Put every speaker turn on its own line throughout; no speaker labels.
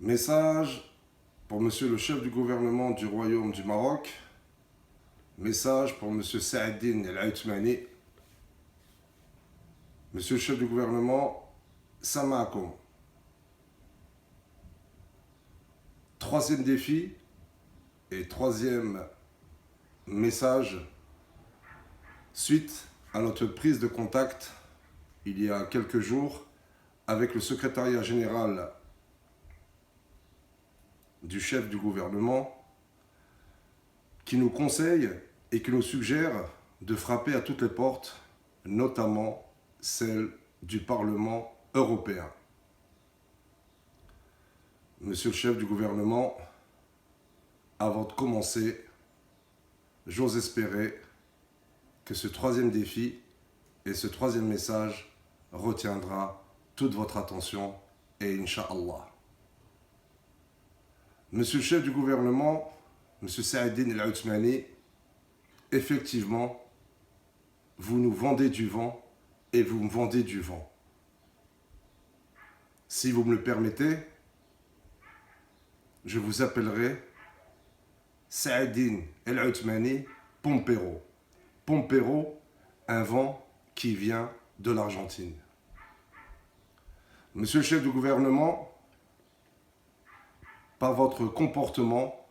Message pour Monsieur le chef du gouvernement du Royaume du Maroc. Message pour Monsieur Saadine El-Aothmani. Monsieur le chef du gouvernement, Samakoum. Troisième défi et troisième message suite à notre prise de contact il y a quelques jours avec le secrétariat général du chef du gouvernement qui nous conseille et qui nous suggère de frapper à toutes les portes, notamment celle du Parlement européen. Monsieur le chef du gouvernement, avant de commencer, j'ose espérer que ce troisième défi et ce troisième message retiendra toute votre attention et Inch'Allah. Monsieur le chef du gouvernement, Monsieur Saadine El-Aothmani, effectivement, vous nous vendez du vent et vous me vendez du vent. Si vous me le permettez, je vous appellerai Saadine El-Aothmani Pompero. Pompero, un vent qui vient de l'Argentine. Monsieur le chef du gouvernement, par votre comportement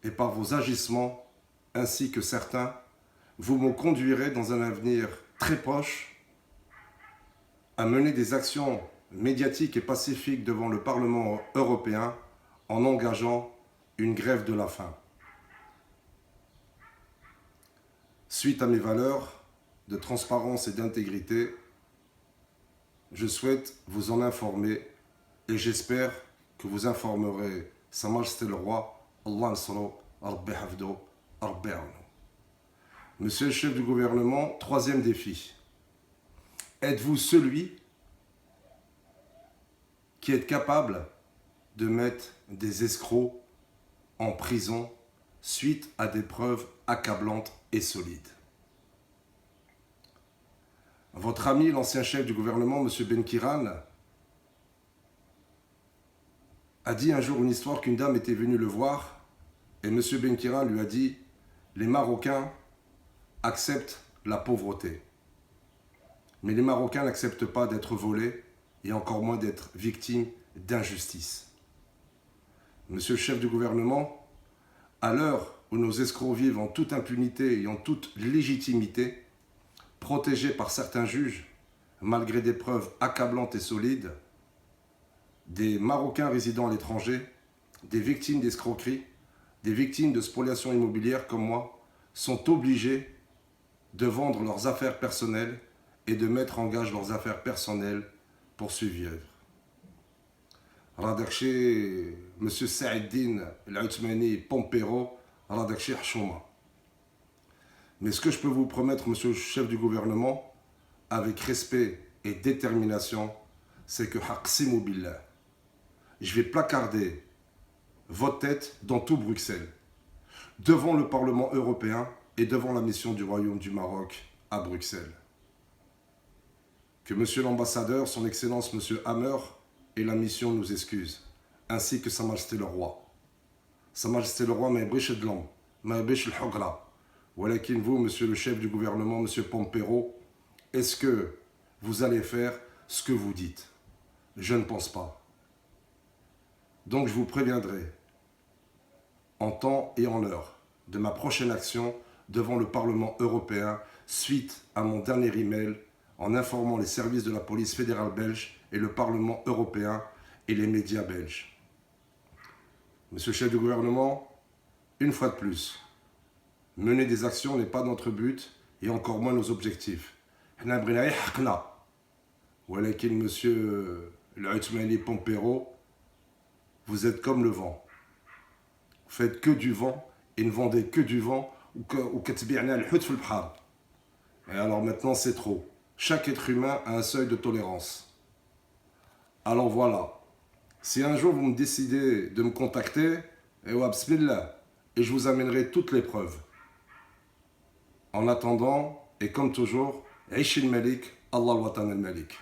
et par vos agissements, ainsi que certains, vous me conduirez dans un avenir très proche à mener des actions médiatiques et pacifiques devant le Parlement européen en engageant une grève de la faim. Suite à mes valeurs de transparence et d'intégrité, je souhaite vous en informer et j'espère que vous informerez Sa Majesté le Roi, Allah Nasro, Rabbi Hafdo, Rabbi Aounou. Monsieur le chef du gouvernement, troisième défi. Êtes-vous celui qui est capable de mettre des escrocs en prison suite à des preuves accablantes et solides? Votre ami, l'ancien chef du gouvernement, M. Benkiran, a dit un jour une histoire qu'une dame était venue le voir et M. Benkiran lui a dit « Les Marocains acceptent la pauvreté, mais les Marocains n'acceptent pas d'être volés et encore moins d'être victimes d'injustice. » Monsieur le chef du gouvernement, à l'heure où nos escrocs vivent en toute impunité et en toute légitimité, protégés par certains juges, malgré des preuves accablantes et solides, des Marocains résidant à l'étranger, des victimes d'escroquerie, des victimes de spoliation immobilière comme moi, sont obligés de vendre leurs affaires personnelles et de mettre en gage leurs affaires personnelles pour survivre. Radakché, M. Saadine El-Aothmani Pompero, Radakché Hchouma. Mais ce que je peux vous promettre, monsieur le chef du gouvernement, avec respect et détermination, c'est que Haqsimu Billah, je vais placarder votre tête dans tout Bruxelles, devant le Parlement européen et devant la mission du Royaume du Maroc à Bruxelles. Que monsieur l'ambassadeur, son excellence monsieur Hammer et la mission nous excusent, ainsi que Sa Majesté le Roi. Sa Majesté le Roi m'a briché de l'homme, m'a briché le hogra. Voilà qu'il vous, monsieur le chef du gouvernement, monsieur Pompero, est-ce que vous allez faire ce que vous dites? Je ne pense pas. Donc je vous préviendrai, en temps et en heure, de ma prochaine action devant le Parlement européen suite à mon dernier email en informant les services de la police fédérale belge et le Parlement européen et les médias belges. Monsieur le chef du gouvernement, une fois de plus, mener des actions n'est pas notre but et encore moins nos objectifs. Monsieur El-Aothmani Pompero, vous êtes comme le vent. Vous faites que du vent et ne vendez que du vent ou katbi'na al-hut fil bhar. Et alors maintenant c'est trop. Chaque être humain a un seuil de tolérance. Alors voilà. Si un jour vous me décidez de me contacter, et je vous amènerai toutes les preuves. En attendant, et comme toujours, Aish al-Malik, Allah al-Watan al-Malik.